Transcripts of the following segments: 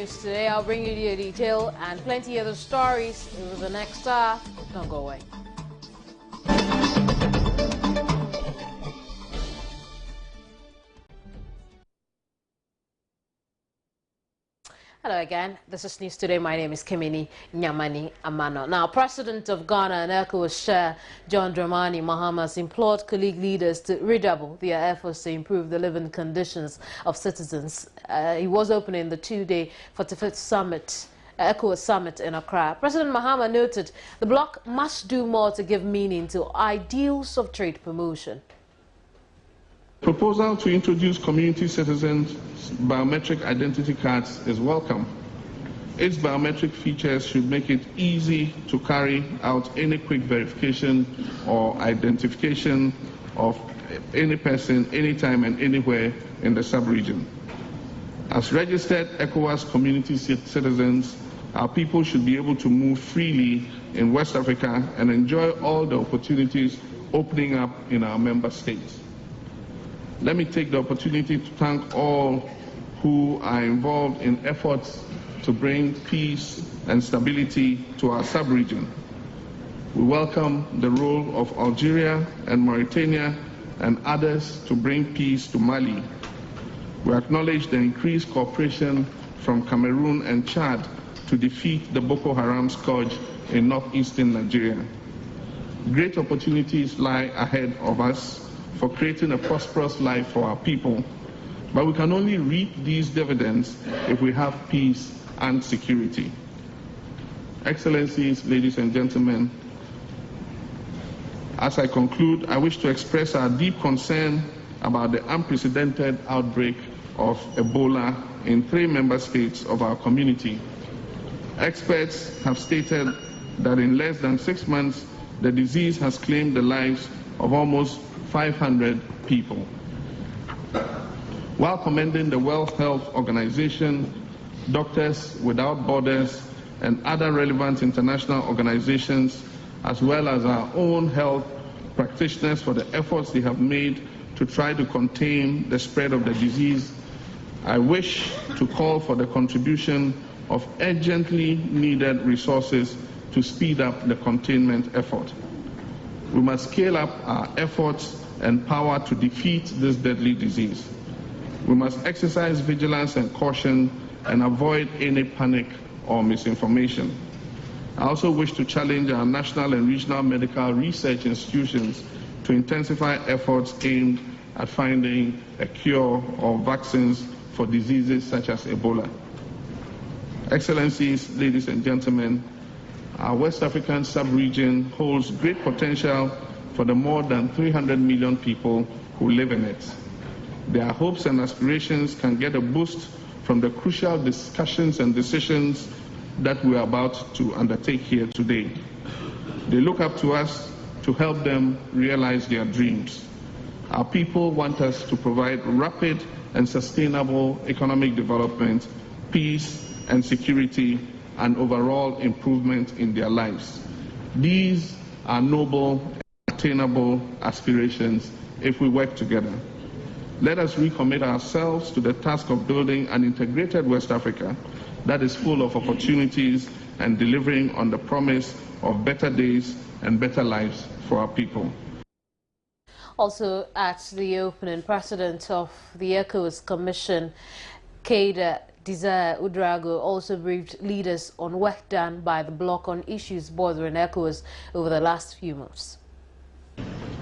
news today. I'll bring you the detail and plenty other stories over the next hour. Don't go away. Hello again. This is News Today. My name is Atani Delali Emmanuel. Now, President of Ghana and ECOWAS Chair John Dramani Mahama has implored colleague leaders to redouble their efforts to improve the living conditions of citizens. He was opening the two-day 45th summit, ECOWAS summit in Accra. President Mahama noted the bloc must do more to give meaning to ideals of trade promotion. Proposal to introduce community citizens biometric identity cards is welcome. Its biometric features should make it easy to carry out any quick verification or identification of any person anytime and anywhere in the sub-region. As registered ECOWAS community citizens, our people should be able to move freely in West Africa and enjoy all the opportunities opening up in our member states. Let me take the opportunity to thank all who are involved in efforts to bring peace and stability to our sub-region. We welcome the role of Algeria and Mauritania and others to bring peace to Mali. We acknowledge the increased cooperation from Cameroon and Chad to defeat the Boko Haram scourge in northeastern Nigeria. Great opportunities lie ahead of us for creating a prosperous life for our people, but we can only reap these dividends if we have peace and security. Excellencies, ladies and gentlemen, as I conclude, I wish to express our deep concern about the unprecedented outbreak of Ebola in 3 member states of our community. Experts have stated that in less than 6 months, the disease has claimed the lives of almost 500 people. While commending the World Health Organization, Doctors Without Borders, and other relevant international organizations, as well as our own health practitioners for the efforts they have made to try to contain the spread of the disease, I wish to call for the contribution of urgently needed resources to speed up the containment effort. We must scale up our efforts and power to defeat this deadly disease. We must exercise vigilance and caution and avoid any panic or misinformation. I also wish to challenge our national and regional medical research institutions to intensify efforts aimed at finding a cure or vaccines for diseases such as Ebola. Excellencies, ladies and gentlemen, our West African sub-region holds great potential for the more than 300 million people who live in it. Their hopes and aspirations can get a boost from the crucial discussions and decisions that we are about to undertake here today. They look up to us to help them realize their dreams. Our people want us to provide rapid and sustainable economic development, peace and security, and overall improvement in their lives. These are noble and attainable aspirations if we work together. Let us recommit ourselves to the task of building an integrated West Africa that is full of opportunities and delivering on the promise of better days and better lives for our people. Also at the opening, President of the ECOWAS Commission, Kader Desire Udrago, also briefed leaders on work done by the bloc on issues bordering ECOWAS over the last few months.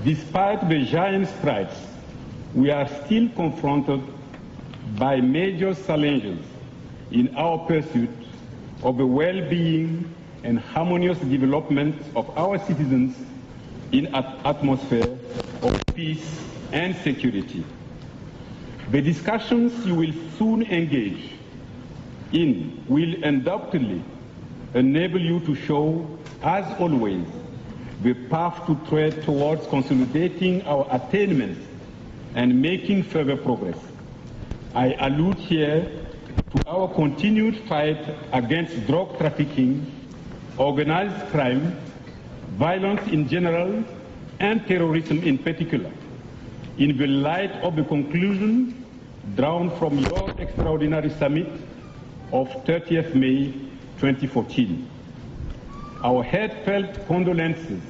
Despite the giant strides, we are still confronted by major challenges in our pursuit of the well-being and harmonious development of our citizens in an atmosphere of peace and security. The discussions you will soon engage in will undoubtedly enable you to show, as always, the path to tread towards consolidating our attainments and making further progress. I allude here to our continued fight against drug trafficking, organized crime, violence in general, and terrorism in particular, in the light of the conclusion drawn from your extraordinary summit of 30th May 2014. Our heartfelt condolences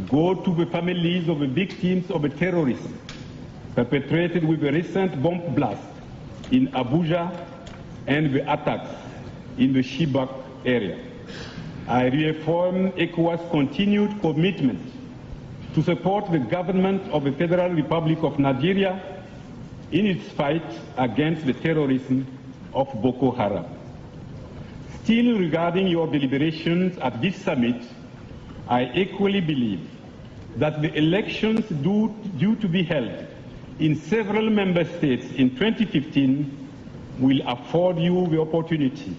go to the families of the victims of the terrorism perpetrated with the recent bomb blast in Abuja and the attacks in the Chibok area. I reaffirm ECOWAS' continued commitment to support the government of the Federal Republic of Nigeria in its fight against the terrorism of Boko Haram. Still regarding your deliberations at this summit, I equally believe that the elections due to be held in several member states in 2015 will afford you the opportunity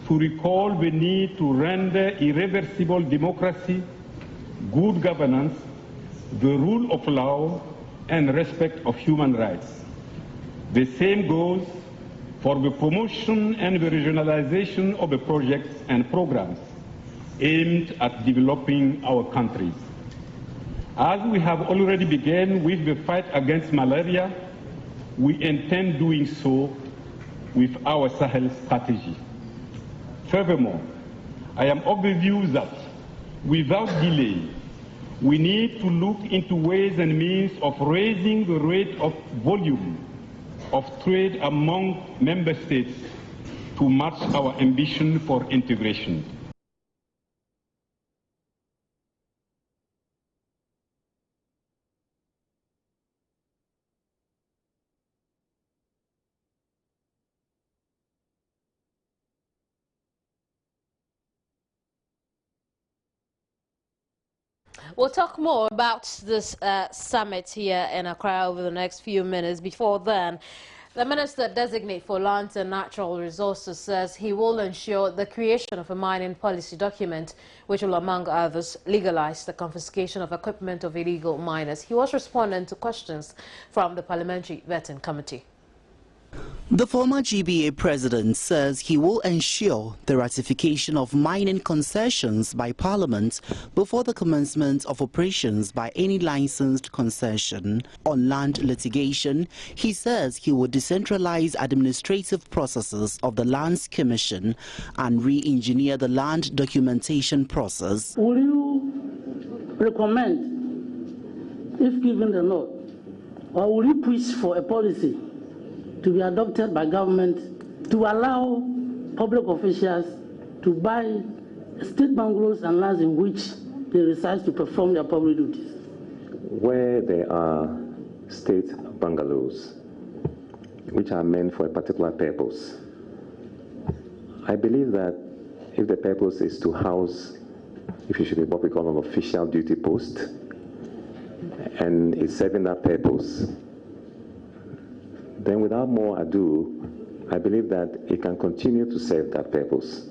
to recall the need to render irreversible democracy, good governance, the rule of law, and respect of human rights. The same goes for the promotion and the regionalization of the projects and programs aimed at developing our countries. As we have already begun with the fight against malaria, we intend doing so with our Sahel strategy. Furthermore, I am of the view that without delay, we need to look into ways and means of raising the rate of volume of trade among member states to match our ambition for integration. We'll talk more about this summit here in Accra over the next few minutes. Before then, the Minister Designate for Lands and Natural Resources says he will ensure the creation of a mining policy document which will, among others, legalize the confiscation of equipment of illegal miners. He was responding to questions from the Parliamentary Vetting Committee. The former GBA president says he will ensure the ratification of mining concessions by Parliament before the commencement of operations by any licensed concession. On land litigation, he says he will decentralize administrative processes of the Lands Commission and re-engineer the land documentation process. Will you recommend, if given the nod, or will you push for a policy to be adopted by government to allow public officials to buy state bungalows and lands in which they reside to perform their public duties? Where there are state bungalows which are meant for a particular purpose, I believe that if the purpose is to house, if it should be what we call an official duty post, and it's serving that purpose, then without more ado, I believe that it can continue to serve that purpose.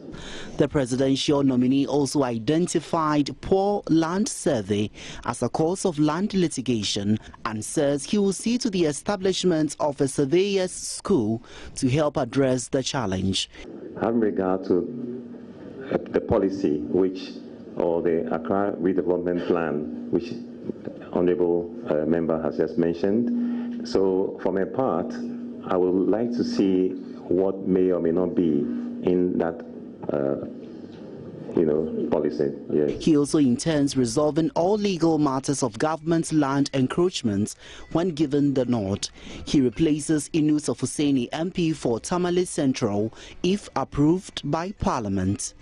The presidential nominee also identified poor land survey as a cause of land litigation and says he will see to the establishment of a surveyors' school to help address the challenge. Having regard to the policy or the Accra redevelopment plan, which Honourable Member has just mentioned, so for my part, I would like to see what may or may not be in that policy. Yes. He also intends resolving all legal matters of government land encroachments when given the nod. He replaces Inus Ofuseni MP for Tamale Central if approved by Parliament.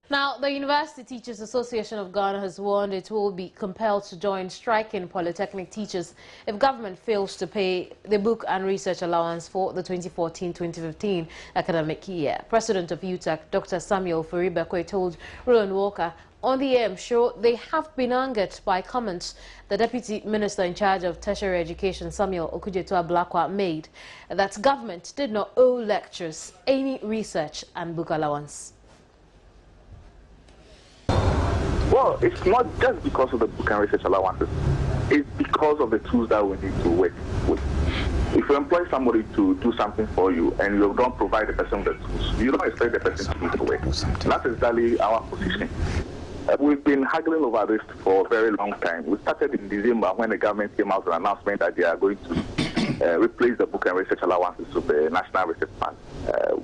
Now, the University Teachers Association of Ghana has warned it will be compelled to join striking polytechnic teachers if government fails to pay the book and research allowance for the 2014-2015 academic year. President of UTAC, Dr. Samuel Furibekwe, told Rowan Walker on the AM show they have been angered by comments the Deputy Minister in charge of Tertiary Education, Samuel Okudzeto-Ablakwa, made that government did not owe lecturers any research and book allowance. Well, it's not just because of the book and research allowances. It's because of the tools that we need to work with. If you employ somebody to do something for you and you don't provide the person with the tools, you don't expect the person to do the work. That's exactly our position. We've been haggling over this for a very long time. We started in December when the government came out with an announcement that they are going to replace the book and research allowances with the National Research Fund.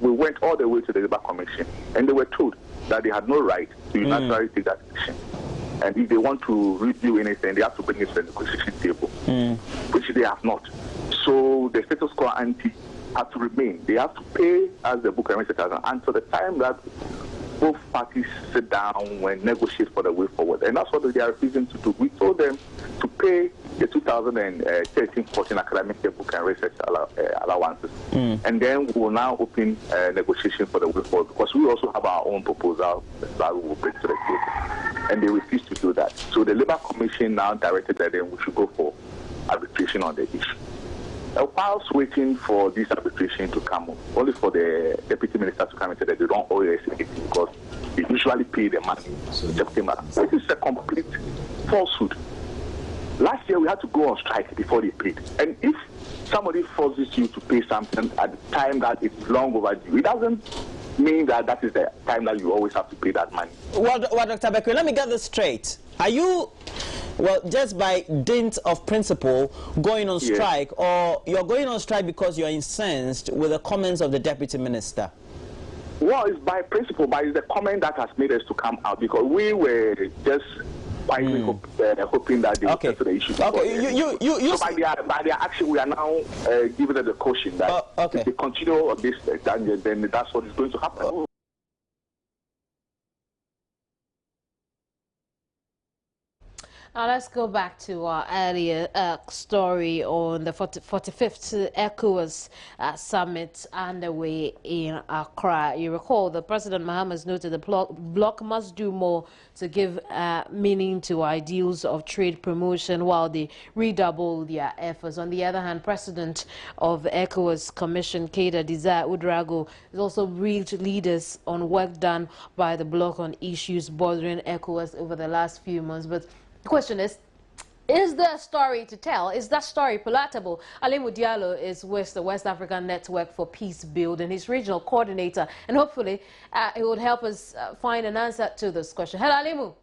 We went all the way to the Labour Commission, and they were told that they had no right to unilaterally take that decision. And if they want to review anything, they have to bring it to the negotiation table, which they have not. So the status quo ante have to remain. They have to pay as the book and research until the time that both parties sit down and negotiate for the way forward. And that's what they are refusing to do. We told them to pay the 2013-14 academic book and research allowances. And then we will now open negotiation for the way forward, because we also have our own proposal that we will bring to the table. And they refuse to do that. So the Labour Commission now directed that then we should go for arbitration on the issue. Whilst waiting for this arbitration to come, only for the deputy minister to come and say that they don't owe us anything because they usually pay the money in September. This is a complete falsehood. Last year we had to go on strike before they paid. And if somebody forces you to pay something at the time that it's long overdue, it doesn't mean that that is the time that you always have to pay that money. Well, Dr. Bekwe, let me get this straight. Are you, well, just by dint of principle, going on strike, or you're going on strike because you're incensed with the comments of the deputy minister? Well, it's by principle, but it's the comment that has made us to come out, because we were just quietly hoping that they would settle the issue. Okay, so by their action, we are now giving them the caution that if they continue on this, then that's what is going to happen. Now let's go back to our earlier story on the 45th ECOWAS summit underway in Accra. You recall the President Mahama noted the bloc must do more to give meaning to ideals of trade promotion while they redouble their efforts. On the other hand, President of the ECOWAS Commission, Keita Desire Udrago, has also briefed leaders on work done by the bloc on issues bothering ECOWAS over the last few months. But the question is there a story to tell? Is that story palatable? Alimu Diallo is with the West African Network for Peace Building. He's regional coordinator, and hopefully he would help us find an answer to this question. Hello, Alimu.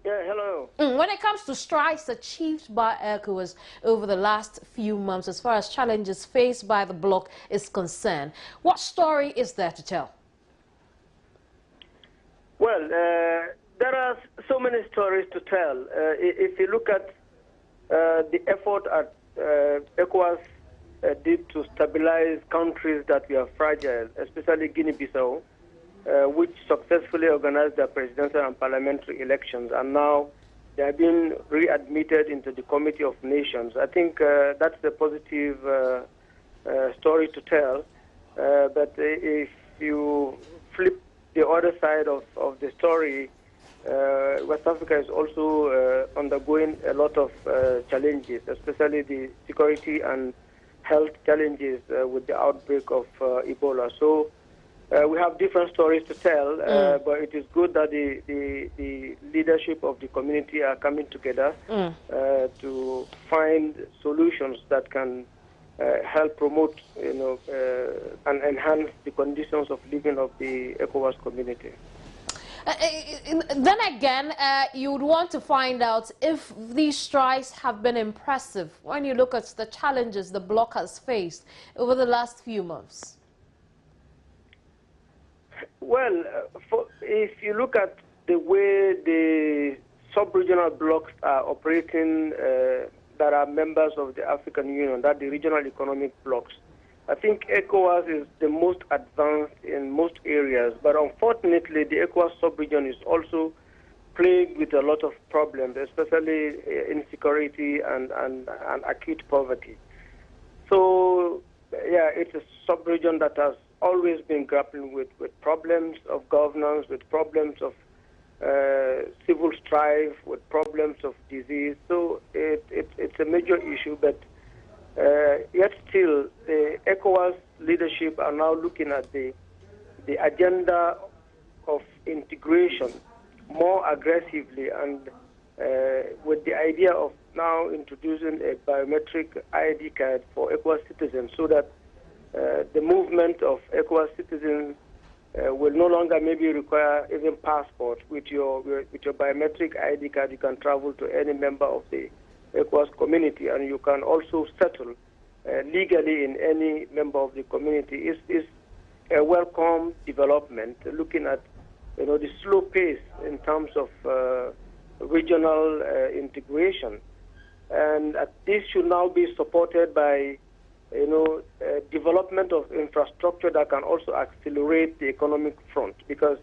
Yeah, hello. When it comes to strides achieved by ECOWAS over the last few months, as far as challenges faced by the bloc is concerned, what story is there to tell? Well, there are so many stories to tell. If you look at the effort at ECOWAS did to stabilize countries that were fragile, especially Guinea-Bissau, which successfully organized their presidential and parliamentary elections, and now they have been readmitted into the Committee of Nations. I think that's a positive story to tell. But if you flip the other side of the story, West Africa is also undergoing a lot of challenges, especially the security and health challenges with the outbreak of Ebola. So we have different stories to tell, but it is good that the leadership of the community are coming together to find solutions that can help promote, and enhance the conditions of living of the ECOWAS community. Then again, you would want to find out if these strides have been impressive when you look at the challenges the bloc has faced over the last few months. Well, if you look at the way the sub-regional blocs are operating that are members of the African Union, that the regional economic blocs, I think ECOWAS is the most advanced in most areas, but unfortunately the ECOWAS sub-region is also plagued with a lot of problems, especially insecurity and acute poverty. So, yeah, it's a sub-region that has always been grappling with problems of governance, with problems of civil strife, with problems of disease. So it's a major issue, but yet still, the ECOWAS leadership are now looking at the agenda of integration more aggressively, and with the idea of now introducing a biometric ID card for ECOWAS citizens, so that the movement of ECOWAS citizens will no longer maybe require even passport. With your biometric ID card, you can travel to any member of the ECOWAS community, and you can also settle legally in any member of the community. Is a welcome development, looking at the slow pace in terms of regional integration, and this should now be supported by development of infrastructure that can also accelerate the economic front, because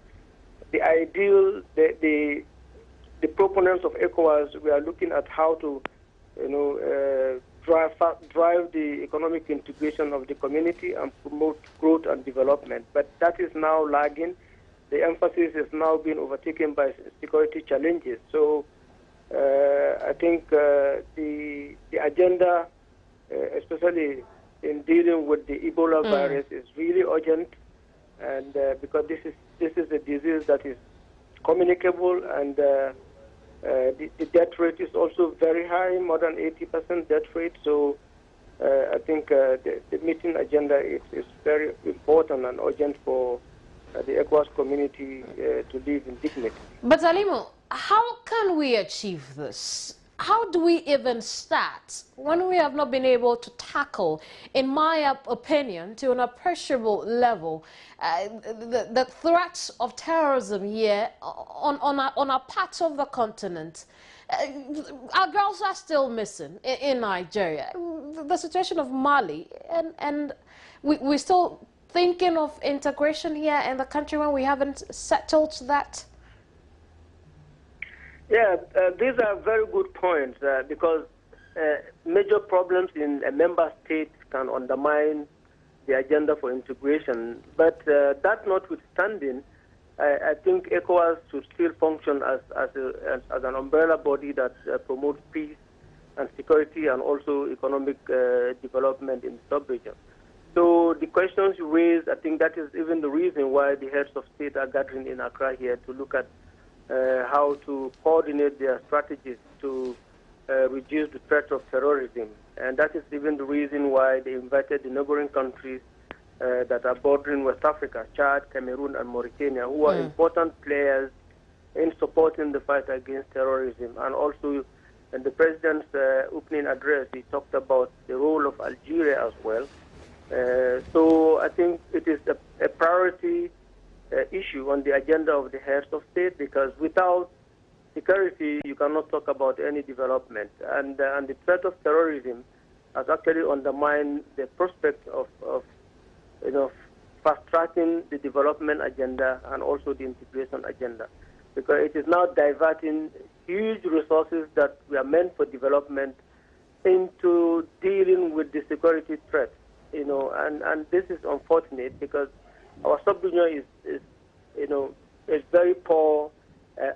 the ideal, the proponents of ECOWAS, we are looking at how to drive the economic integration of the community and promote growth and development. But that is now lagging. The emphasis is now being overtaken by security challenges. So I think the agenda, especially in dealing with the Ebola virus, is really urgent, and because this is a disease that is communicable, and the death rate is also very high, more than 80% death rate. So I think the meeting agenda is very important and urgent for the ECOWAS community to live in dignity. But Alimo, how can we achieve this? How do we even start when we have not been able to tackle, in my opinion, to an appreciable level, the threats of terrorism here on a part of the continent? Our girls are still missing in Nigeria. The situation of Mali, and we're still thinking of integration here in the country when we haven't settled that. Yeah, these are very good points, because major problems in a member state can undermine the agenda for integration. But that notwithstanding, I think ECOWAS should still function as an umbrella body that promotes peace and security and also economic development in the sub-region. So the questions you raised, I think that is even the reason why the heads of state are gathering in Accra here to look at how to coordinate their strategies to reduce the threat of terrorism. And that is even the reason why they invited the neighboring countries that are bordering West Africa, Chad, Cameroon, and Mauritania, who are important players in supporting the fight against terrorism. And also, in the president's opening address, he talked about the role of Algeria as well. So I think it is a priority issue on the agenda of the heads of state, because without security, you cannot talk about any development. And the threat of terrorism has actually undermined the prospect of fast-tracking the development agenda and also the integration agenda, because it is now diverting huge resources that were meant for development into dealing with the security threats. And this is unfortunate, because our sub-region is very poor,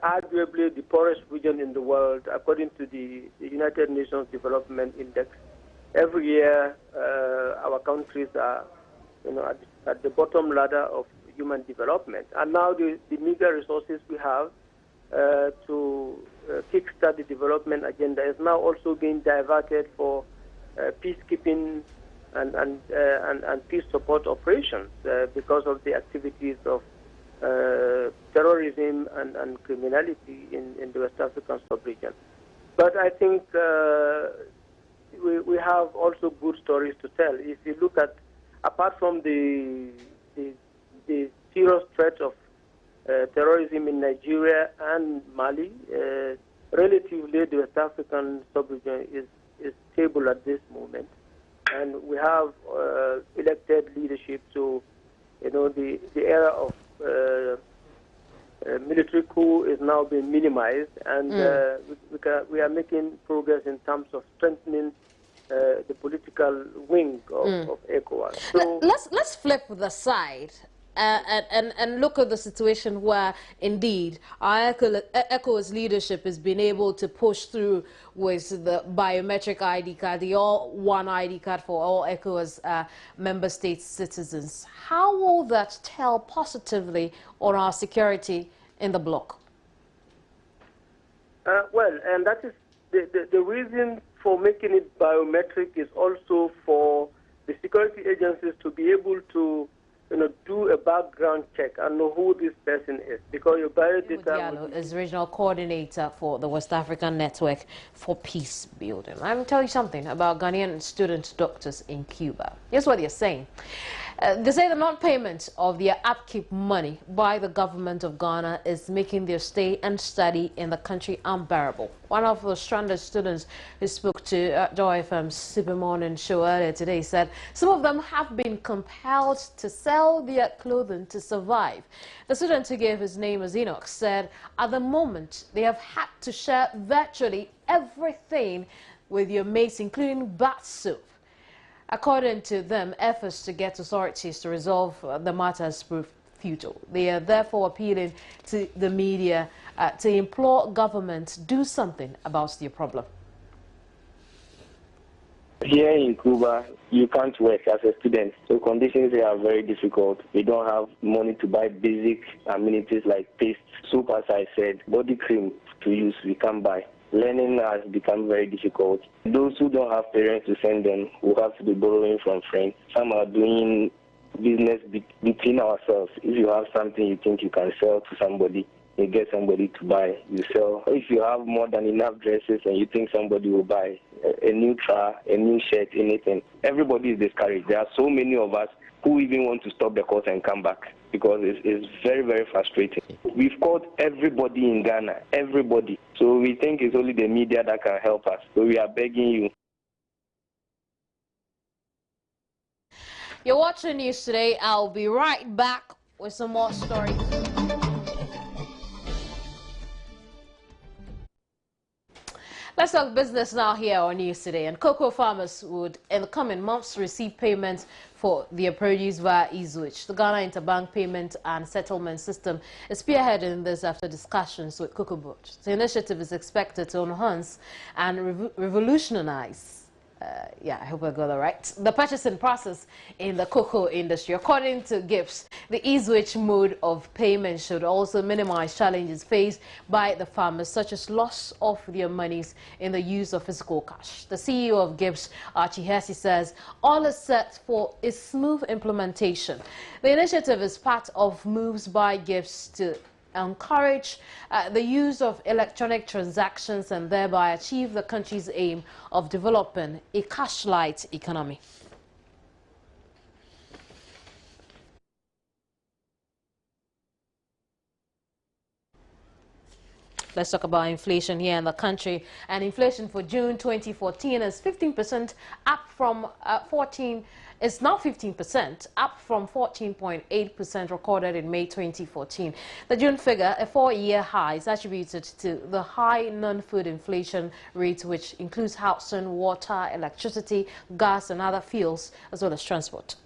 arguably the poorest region in the world, according to the United Nations Development Index. Every year, our countries are, at the bottom ladder of human development. And now the meager resources we have to kickstart the development agenda is now also being diverted for peacekeeping and peace support operations because of the activities of terrorism and criminality in the West African sub-region. But I think we have also good stories to tell. If you look at, apart from the serious threat of terrorism in Nigeria and Mali, relatively the West African sub-region is stable at this moment. And we have elected leadership, so the era of military coup is now being minimized, and we are making progress in terms of strengthening the political wing of ECOWAS. So let's flip the side and look at the situation where, indeed, our ECOWAS leadership has been able to push through with the biometric ID card, the all-one ID card for all ECOWAS member states' citizens. How will that tell positively on our security in the bloc? Well, and that is the reason for making it biometric is also for the security agencies to be able to do a background check and know who this person is, because your biodata Diallo is regional coordinator for the West African Network for Peace Building. I'm telling you something about Ghanaian student doctors in Cuba. Here's what they're saying. They say the non-payment of their upkeep money by the government of Ghana is making their stay and study in the country unbearable. One of the stranded students who spoke to Joy FM's Super Morning show earlier today said some of them have been compelled to sell their clothing to survive. The student who gave his name as Enoch said at the moment they have had to share virtually everything with their mates, including bath soap. According to them, efforts to get authorities to resolve the matter has proved futile. They are therefore appealing to the media to implore government to do something about the problem. Here in Cuba, you can't work as a student, so conditions here are very difficult. We don't have money to buy basic amenities like paste, soap, as I said, body cream to use, we can't buy. Learning has become very difficult. Those who don't have parents to send them will have to be borrowing from friends. Some are doing business between ourselves. If you have something you think you can sell to somebody, you get somebody to buy, you sell. If you have more than enough dresses and you think somebody will buy a new tra, a new shirt, anything, everybody is discouraged. There are so many of us who even want to stop the course and come back because it's very, very frustrating. We've called everybody in Ghana, everybody. So we think it's only the media that can help us. So we are begging you. You're watching News Today. I'll be right back with some more stories. Let's talk business now here on News Today. And cocoa farmers would, in the coming months, receive payments for their produce via eSwitch. The Ghana Interbank Payment and Settlement System is spearheading this after discussions with cocoa boards. The initiative is expected to enhance and revolutionize I hope I got that right, the purchasing process in the cocoa industry. According to Gibbs, the eSwitch mode of payment should also minimize challenges faced by the farmers, such as loss of their monies in the use of physical cash. The CEO of Gibbs, Archie Hesse, says all is set for a smooth implementation. The initiative is part of moves by Gibbs to encourage the use of electronic transactions and thereby achieve the country's aim of developing a cash-light economy. Let's talk about inflation here in the country. And inflation for June 2014 is 15%, up from 14%, up from 14.8% recorded in May 2014. The June figure, a 4-year high, is attributed to the high non-food inflation rate, which includes housing, water, electricity, gas, and other fuels, as well as transport.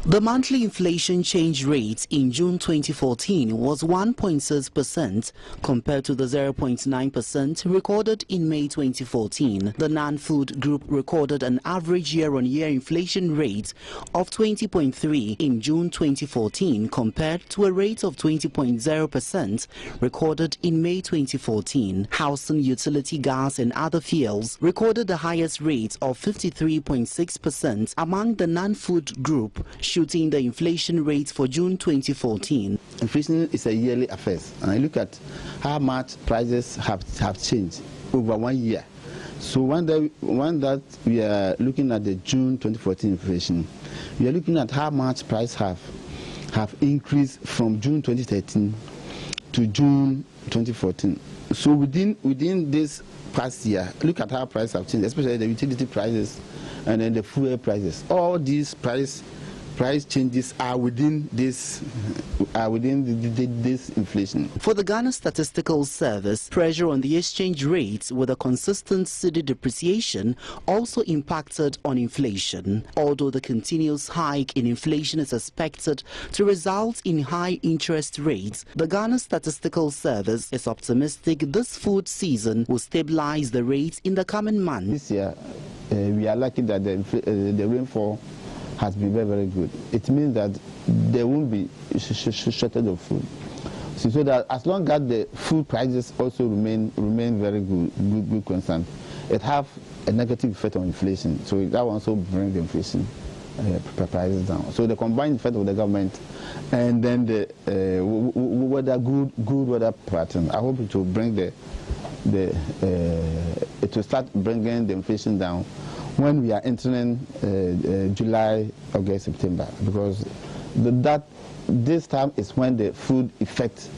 The monthly inflation change rate in June 2014 was 1.6% compared to the 0.9% recorded in May 2014. The non-food group recorded an average year-on-year inflation rate of 20.3% in June 2014 compared to a rate of 20.0% recorded in May 2014. Housing, utility, gas and other fuels recorded the highest rate of 53.6% among the non-food group, shooting the inflation rate for June 2014. Inflation is a yearly affair. And I look at how much prices have changed over 1 year. So when that we are looking at the June 2014 inflation, we are looking at how much price have increased from June 2013 to June 2014. So within this past year, look at how prices have changed, especially the utility prices and then the fuel prices. All these price changes are within this inflation. For the Ghana Statistical Service, pressure on the exchange rate with a consistent cedi depreciation also impacted on inflation. Although the continuous hike in inflation is expected to result in high interest rates, the Ghana Statistical Service is optimistic this food season will stabilize the rates in the coming months. This year, we are lucky that the rainfall has been very, very good. It means that there won't be shortage of food. So that as long as the food prices also remain very good concern, it have a negative effect on inflation. So that will also bring the inflation prices down. So the combined effect of the government and then the good weather pattern, I hope it will bring it will start bringing the inflation down when we are entering July, August, September, because this time is when the food effect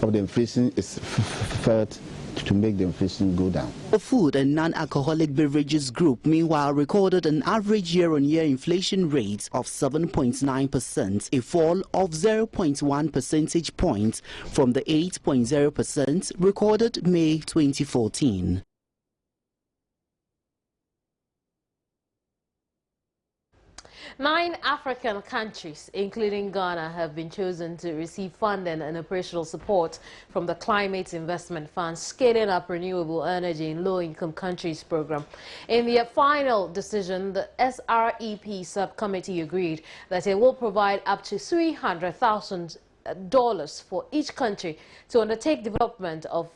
of the inflation is felt to make the inflation go down. The food and non-alcoholic beverages group, meanwhile, recorded an average year-on-year inflation rate of 7.9%, a fall of 0.1 percentage points from the 8.0% recorded May 2014. Nine African countries, including Ghana, have been chosen to receive funding and operational support from the Climate Investment Fund Scaling Up Renewable Energy in Low-Income Countries program. In their final decision, the SREP subcommittee agreed that it will provide up to $300,000 for each country to undertake development of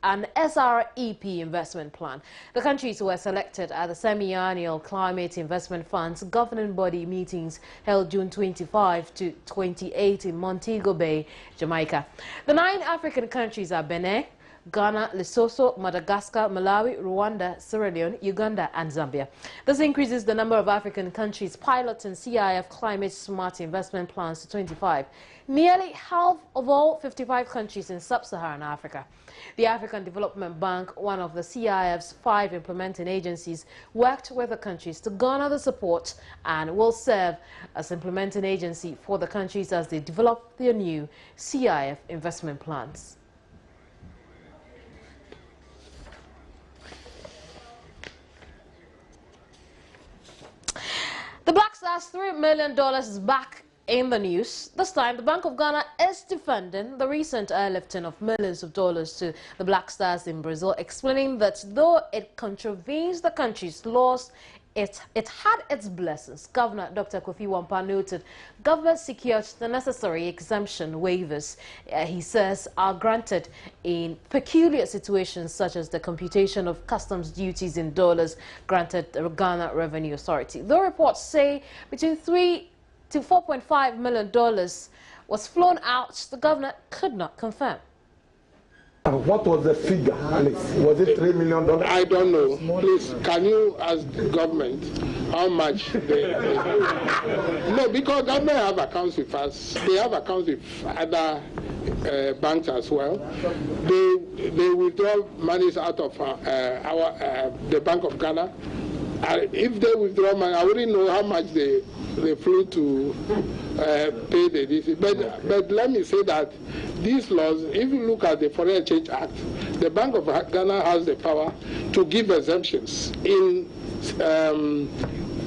an SREP investment plan. The countries were selected at the semi-annual Climate Investment Fund's governing body meetings held June 25 to 28 in Montego Bay, Jamaica. The 9 African countries are Benin, Ghana, Lesotho, Madagascar, Malawi, Rwanda, Sierra Leone, Uganda, and Zambia. This increases the number of African countries piloting CIF climate-smart investment plans to 25, nearly half of all 55 countries in sub-Saharan Africa. The African Development Bank, one of the CIF's 5 implementing agencies, worked with the countries to garner the support and will serve as implementing agency for the countries as they develop their new CIF investment plans. The Black Stars' $3 million is back in the news. This time, the Bank of Ghana is defending the recent airlifting of millions of dollars to the Black Stars in Brazil, explaining that though it contravenes the country's laws, it had its blessings. Governor Dr. Kofi Wampa noted government secured the necessary exemption waivers, he says, are granted in peculiar situations such as the computation of customs duties in dollars granted the Ghana Revenue Authority. The reports say between $3 to $4.5 million was flown out. The governor could not confirm. What was the figure, Alex? Was it $3 million? I don't know. Please, can you ask the government how much they... No, because government have accounts with us. They have accounts with other banks as well. They withdraw monies out of the Bank of Ghana. If they withdraw money, I wouldn't know how much they flew to pay the DC. But let me say that these laws, if you look at the Foreign Exchange Act, the Bank of Ghana has the power to give exemptions in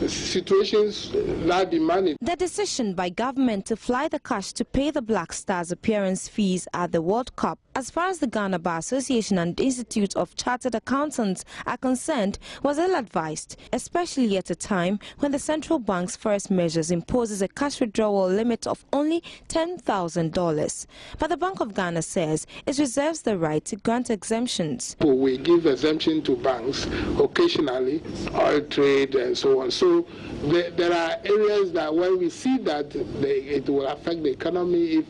situations that demand it. The decision by government to fly the cash to pay the Black Stars appearance fees at the World Cup, as far as the Ghana Bar Association and Institute of Chartered Accountants are concerned, was ill-advised, especially at a time when the central bank's first measures imposes a cash withdrawal limit of only $10,000. But the Bank of Ghana says it reserves the right to grant exemptions. We give exemption to banks occasionally, oil trade and so on. So there are areas that when we see that it will affect the economy, if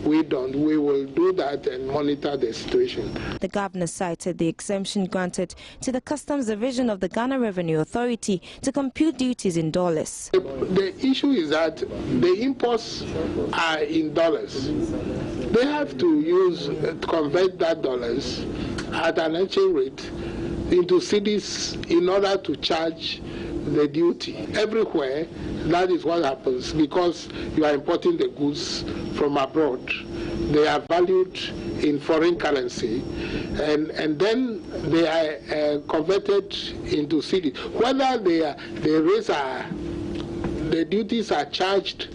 we don't, we will do that and monitor the situation. The governor cited the exemption granted to the Customs Division of the Ghana Revenue Authority to compute duties in dollars. The issue is that the imports are in dollars. They have to convert that dollars at an exchange rate into cedis in order to charge the duty. Everywhere, that is what happens because you are importing the goods from abroad. They are valued in foreign currency and then they are converted into cedis. Whether the duties are charged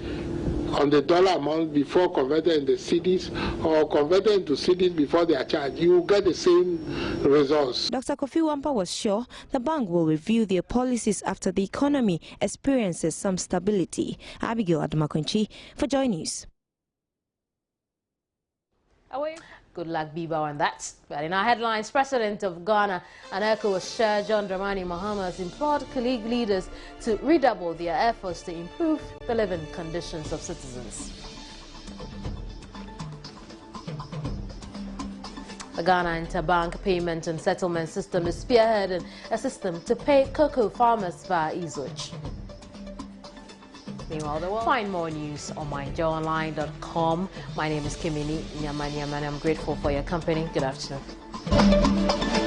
on the dollar amount before converted into cedis or converted into cedis before they are charged, you get the same results. Dr. Kofi Wampa was sure the bank will review their policies after the economy experiences some stability. Abigail Adumakonchi for Joy News. Good luck, Biba, on that. But in our headlines, President of Ghana and ECOWAS Chair John Dramani Mahama has implored colleague leaders to redouble their efforts to improve the living conditions of citizens. The Ghana Interbank Payment and Settlement System is spearheading a system to pay cocoa farmers via eSwitch. Meanwhile, find more news on myjoyonline.com. My name is Kimini Nyamani, and I'm grateful for your company. Good afternoon.